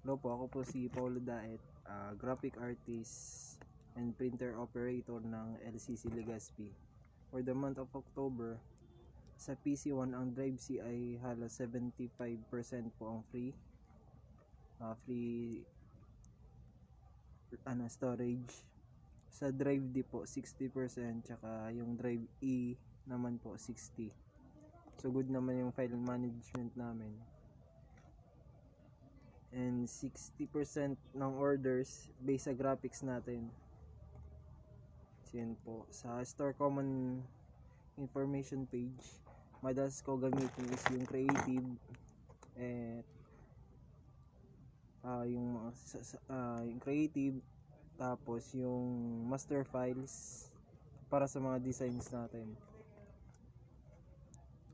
Hello po, ako po si Paulo Daet, graphic artist and printer operator ng LCC Legazpi. For the month of October, sa PC1 ang drive C ay halos 75% po ang free storage. Sa drive D po 60%, tsaka yung drive E naman po 60%. So good naman yung file management namin. And 60% ng orders based sa graphics natin. So yun po. Sa store common information page, madalas ko gamitin is yung creative yung creative, tapos yung master files para sa mga designs natin.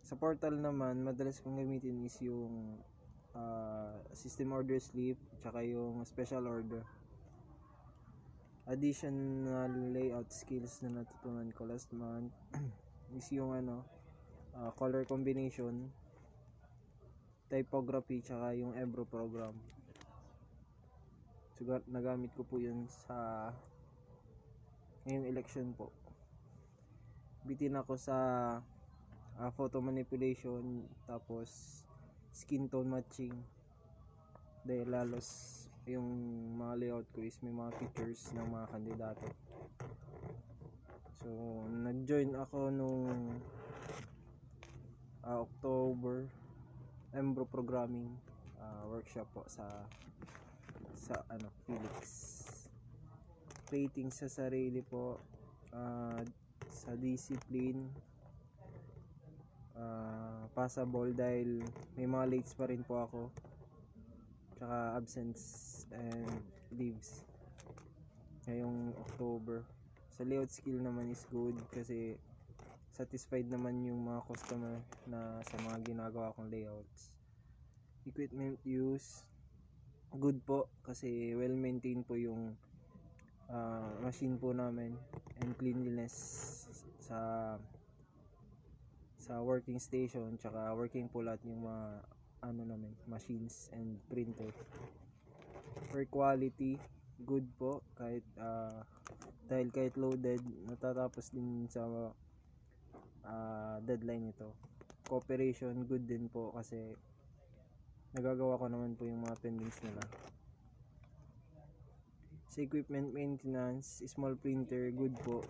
Sa portal naman, madalas kong gamitin is yung system order slip, tsaka yung special order. Additional layout skills na natutunan ko last month is yung color combination, typography, tsaka yung Ebro program. So nagamit ko po yun sa ngayong election po. Bitin ako sa photo manipulation, tapos skin tone matching, dahil lalos yung mga layout ko is may mga pictures ng mga kandidato. So nag-join ako nung October Embro programming workshop po sa Felix. Rating sa sarili po, sa discipline, passable dahil may mga lates pa rin po ako, tsaka absence and leaves ngayong October. Sa layout skill naman is good kasi satisfied naman yung mga customer na sa mga ginagawa kong layouts. Equipment use, good po kasi well maintained po yung machine po namin, and cleanliness sa working station, tsaka working po lahat yung mga namin, machines and printer. For quality, good po, kahit dahil kahit loaded, natatapos din sa deadline ito. Cooperation, good din po kasi nagagawa ko naman po yung mga pendings nila. Sa equipment maintenance, small printer, good po.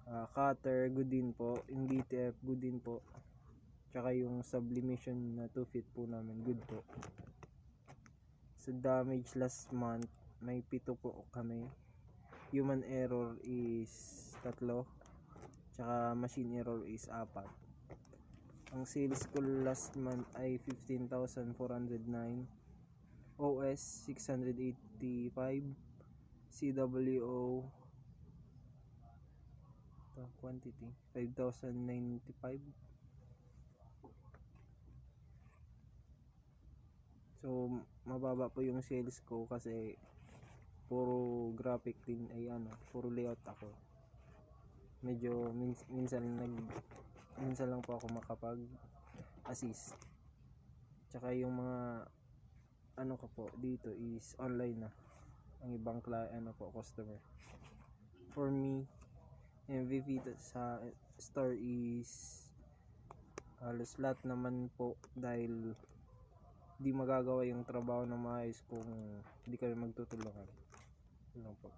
Cutter, good din po. Yung DTF, good din po. Tsaka yung sublimation na 2 feet po namin, good po. Sa damage last month, may 7 po kami. Human error is 3, tsaka machine error is 4. Ang sales ko last month ay 15,409, OS 685, CWO quantity 5,095. So mababa po yung sales ko kasi puro graphic din ay puro layout ako. Medyo minsan lang po ako makapag assist. Tsaka yung mga ko po dito is online na ang ibang customer. For me, MVP sa store is halos lahat naman po, dahil di magagawa yung trabaho ng maayos kung hindi kami magtutulungan. Yun lang po.